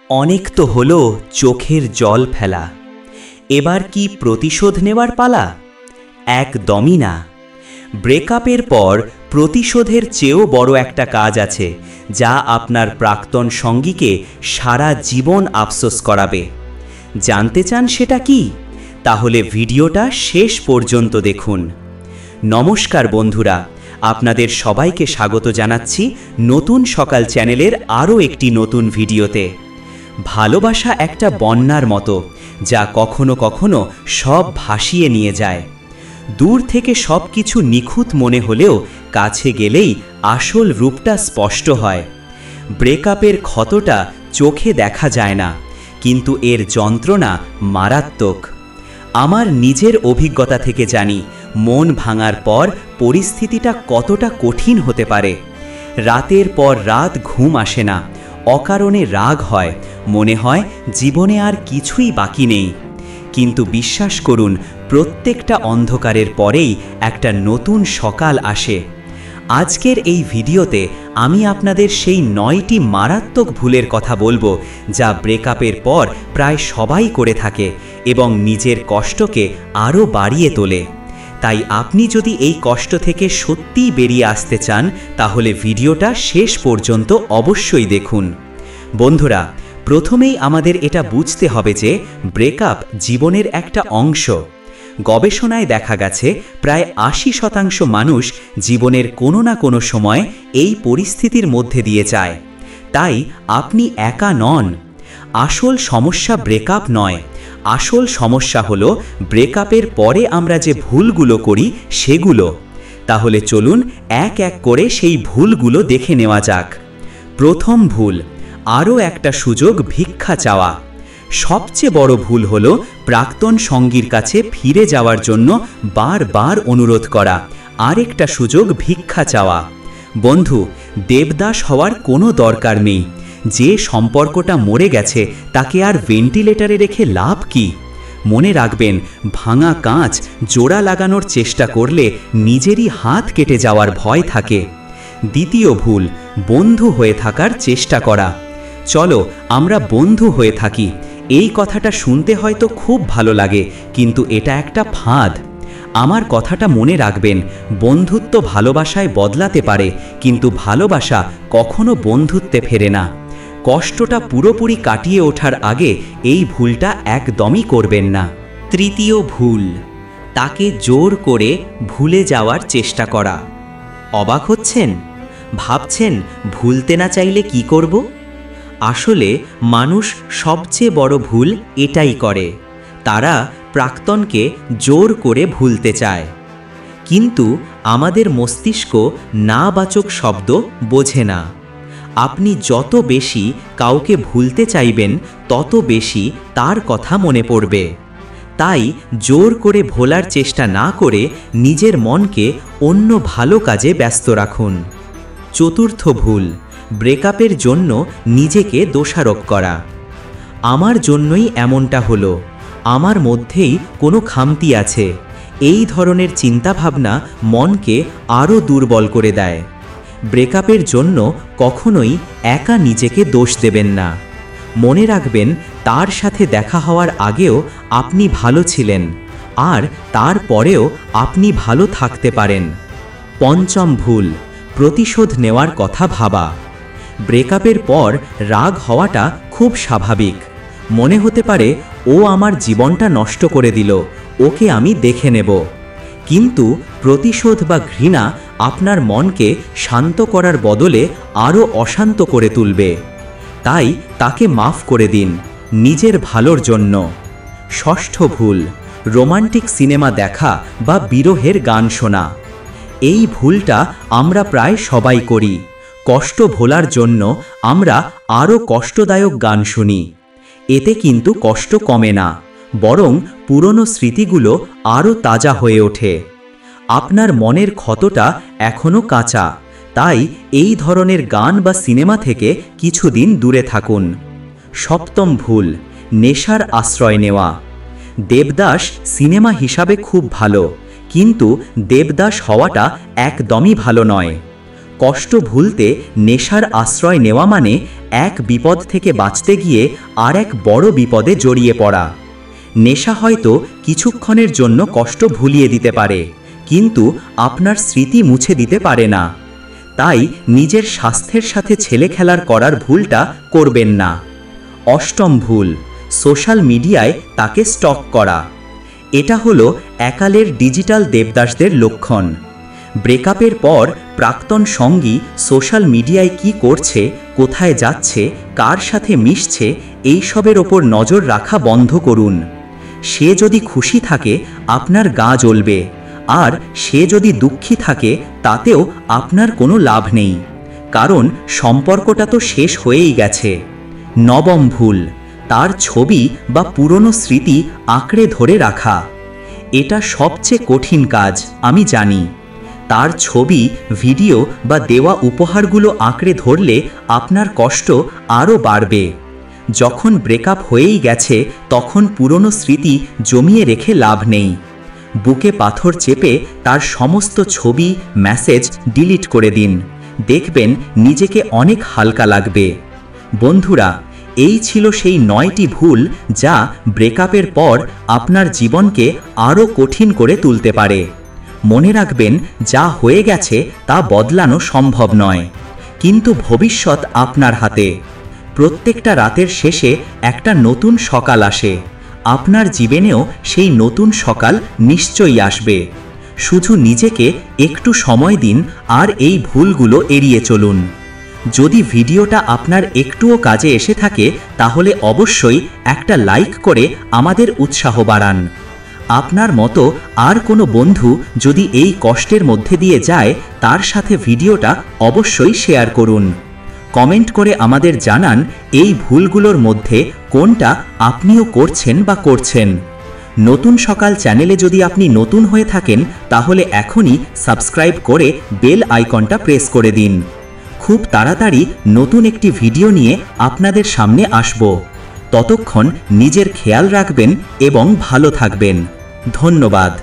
অনেক তো হলো চোখের জল ফেলা, এবার কি প্রতিশোধ নেওয়ার পালা? একদমই না। ব্রেকআপের পর প্রতিশোধের চেয়েও বড় একটা কাজ আছে, যা আপনার প্রাক্তন সঙ্গীকে সারা জীবন আফসোস করাবে। জানতে চান সেটা কি? তাহলে ভিডিওটা শেষ পর্যন্ত দেখুন। নমস্কার বন্ধুরা, আপনাদের সবাইকে স্বাগত জানাচ্ছি নতুন সকাল চ্যানেলের আরও একটি নতুন ভিডিওতে। ভালোবাসা একটা বন্যার মতো, যা কখনো কখনো সব ভাসিয়ে নিয়ে যায়। দূর থেকে সব কিছু নিখুঁত মনে হলেও কাছে গেলেই আসল রূপটা স্পষ্ট হয়। ব্রেকআপের ক্ষতটা চোখে দেখা যায় না, কিন্তু এর যন্ত্রণা মারাত্মক। আমার নিজের অভিজ্ঞতা থেকে জানি মন ভাঙার পর পরিস্থিতিটা কতটা কঠিন হতে পারে। রাতের পর রাত ঘুম আসে না, অকারণে রাগ হয়, মনে হয় জীবনে আর কিছুই বাকি নেই। কিন্তু বিশ্বাস করুন, প্রত্যেকটা অন্ধকারের পরেই একটা নতুন সকাল আসে। আজকের এই ভিডিওতে আমি আপনাদের সেই 9টি মারাত্মক ভুলের কথা বলবো, যা ব্রেকআপের পর প্রায় সবাই করে থাকে এবং নিজের কষ্টকে আরও বাড়িয়ে তোলে। তাই আপনি যদি এই কষ্ট থেকে সত্যিই বেরিয়ে আসতে চান, তাহলে ভিডিওটা শেষ পর্যন্ত অবশ্যই দেখুন। বন্ধুরা, প্রথমেই আমাদের এটা বুঝতে হবে যে ব্রেকআপ জীবনের একটা অংশ। গবেষণায় দেখা গেছে প্রায় 80% মানুষ জীবনের কোনো না কোনো সময় এই পরিস্থিতির মধ্যে দিয়ে যায়। তাই আপনি একা নন। আসল সমস্যা ব্রেকআপ নয়, আসল সমস্যা হলো ব্রেকআপের পরে আমরা যে ভুলগুলো করি সেগুলো। তাহলে চলুন এক এক করে সেই ভুলগুলো দেখে নেওয়া যাক। প্রথম ভুল, আরও একটা সুযোগ ভিক্ষা চাওয়া। সবচেয়ে বড় ভুল হলো প্রাক্তন সঙ্গীর কাছে ফিরে যাওয়ার জন্য বারবার অনুরোধ করা, আরেকটা সুযোগ ভিক্ষা চাওয়া। বন্ধু, দেবদাস হওয়ার কোনো দরকার নেই। যে সম্পর্কটা মরে গেছে তাকে আর ভেন্টিলেটরে রেখে লাভ কি? মনে রাখবেন, ভাঙা কাঁচ জোড়া লাগানোর চেষ্টা করলে নিজেরই হাত কেটে যাওয়ার ভয় থাকে। দ্বিতীয় ভুল, বন্ধু হয়ে থাকার চেষ্টা করা। চলো আমরা বন্ধু হয়ে থাকি, এই কথাটা শুনতে হয়তো খুব ভালো লাগে, কিন্তু এটা একটা ফাঁদ। আমার কথাটা মনে রাখবেন, বন্ধুত্ব ভালোবাসায় বদলাতে পারে, কিন্তু ভালোবাসা কখনো বন্ধুত্বে ফেরে না। কষ্টটা পুরোপুরি কাটিয়ে ওঠার আগে এই ভুলটা একদমই করবেন না। তৃতীয় ভুল, তাকে জোর করে ভুলে যাওয়ার চেষ্টা করা। অবাক হচ্ছেন? ভাবছেন ভুলতে না চাইলে কি করব? আসলে মানুষ সবচেয়ে বড় ভুল এটাই করে, তারা প্রাক্তনকে জোর করে ভুলতে চায়। কিন্তু আমাদের মস্তিষ্ক নাবাচক শব্দ বোঝে না। আপনি যত বেশি কাউকে ভুলতে চাইবেন, তত বেশি তার কথা মনে পড়বে। তাই জোর করে ভোলার চেষ্টা না করে নিজের মনকে অন্য ভালো কাজে ব্যস্ত রাখুন। চতুর্থ ভুল, ব্রেকআপের জন্য নিজেকে দোষারোপ করা। আমার জন্যই এমনটা হলো, আমার মধ্যেই কোনো খামতি আছে। এই ধরনের চিন্তাভাবনা মনকে আরও দুর্বল করে দেয়। ব্রেকআপের জন্য কখনোই একা নিজেকে দোষ দেবেন না। মনে রাখবেন, তার সাথে দেখা হওয়ার আগেও আপনি ভালো ছিলেন, আর তারপরেও আপনি ভালো থাকতে পারেন। পঞ্চম ভুল, প্রতিশোধ নেওয়ার কথা ভাবা। ব্রেকআপের পর রাগ হওয়াটা খুব স্বাভাবিক। মনে হতে পারে ও আমার জীবনটা নষ্ট করে দিল, ওকে আমি দেখে নেব। কিন্তু প্রতিশোধ বা ঘৃণা আপনার মনকে শান্ত করার বদলে আরও অশান্ত করে তুলবে। তাই তাকে মাফ করে দিন, নিজের ভালোর জন্য। ষষ্ঠ ভুল, রোমান্টিক সিনেমা দেখা বা বিরহের গান শোনা। এই ভুলটা আমরা প্রায় সবাই করি। কষ্ট ভোলার জন্য আমরা আরও কষ্টদায়ক গান শুনি। এতে কিন্তু কষ্ট কমে না, বরং পুরনো স্মৃতিগুলো আরও তাজা হয়ে ওঠে। আপনার মনের ক্ষতটা এখনও কাঁচা, তাই এই ধরনের গান বা সিনেমা থেকে কিছুদিন দূরে থাকুন। সপ্তম ভুল, নেশার আশ্রয় নেওয়া। দেবদাস সিনেমা হিসাবে খুব ভালো, কিন্তু দেবদাস হওয়াটা একদমই ভালো নয়। কষ্ট ভুলতে নেশার আশ্রয় নেওয়া মানে এক বিপদ থেকে বাঁচতে গিয়ে আর এক বড় বিপদে জড়িয়ে পড়া। নেশা হয়তো কিছুক্ষণের জন্য কষ্ট ভুলিয়ে দিতে পারে, কিন্তু আপনার স্মৃতি মুছে দিতে পারে না। তাই নিজের স্বাস্থ্যের সাথে ছেলে খেলার করার ভুলটা করবেন না। অষ্টম ভুল, সোশ্যাল মিডিয়ায় তাকে স্টক করা। এটা হলো একালের ডিজিটাল দেবদাসদের লক্ষণ। ব্রেকআপের পর প্রাক্তন সঙ্গী সোশ্যাল মিডিয়ায় কি করছে, কোথায় যাচ্ছে, কার সাথে মিশছে, এইসবের ওপর নজর রাখা বন্ধ করুন। সে যদি খুশি থাকে আপনার গা জ্বলবে, আর সে যদি দুঃখী থাকে তাতেও আপনার কোনো লাভ নেই, কারণ সম্পর্কটা তো শেষ হয়েই গেছে। নবম ভুল, তার ছবি বা পুরনো স্মৃতি আঁকড়ে ধরে রাখা। এটা সবচেয়ে কঠিন কাজ, আমি জানি। তার ছবি, ভিডিও বা দেওয়া উপহারগুলো আঁকড়ে ধরলে আপনার কষ্ট আরও বাড়বে। যখন ব্রেকআপ হয়েই গেছে তখন পুরনো স্মৃতি জমিয়ে রেখে লাভ নেই। বুকে পাথর চেপে তার সমস্ত ছবি, মেসেজ ডিলিট করে দিন। দেখবেন নিজেকে অনেক হালকা লাগবে। বন্ধুরা, এই ছিল সেই 9টি ভুল যা ব্রেকআপের পর আপনার জীবনকে আরও কঠিন করে তুলতে পারে। মনে রাখবেন, যা হয়ে গেছে তা বদলানো সম্ভব নয়, কিন্তু ভবিষ্যৎ আপনার হাতে। প্রত্যেকটা রাতের শেষে একটা নতুন সকাল আসে। আপনার জীবনেও সেই নতুন সকাল নিশ্চয়ই আসবে। শুধু নিজেকে একটু সময় দিন আর এই ভুলগুলো এড়িয়ে চলুন। যদি ভিডিওটা আপনার একটুও কাজে এসে থাকে তাহলে অবশ্যই একটা লাইক করে আমাদের উৎসাহ বাড়ান। আপনার মতো আর কোনো বন্ধু যদি এই কষ্টের মধ্যে দিয়ে যায় তার সাথে ভিডিওটা অবশ্যই শেয়ার করুন। কমেন্ট করে আমাদের জানান এই ভুলগুলোর মধ্যে কোনটা আপনিও করছেন বা করছেন। নতুন সকাল চ্যানেলে যদি আপনি নতুন হয়ে থাকেন তাহলে এখনই সাবস্ক্রাইব করে বেল আইকনটা প্রেস করে দিন। খুব তাড়াতাড়ি নতুন একটি ভিডিও নিয়ে আপনাদের সামনে আসব। ততক্ষণ নিজের খেয়াল রাখবেন এবং ভালো থাকবেন। ধন্যবাদ।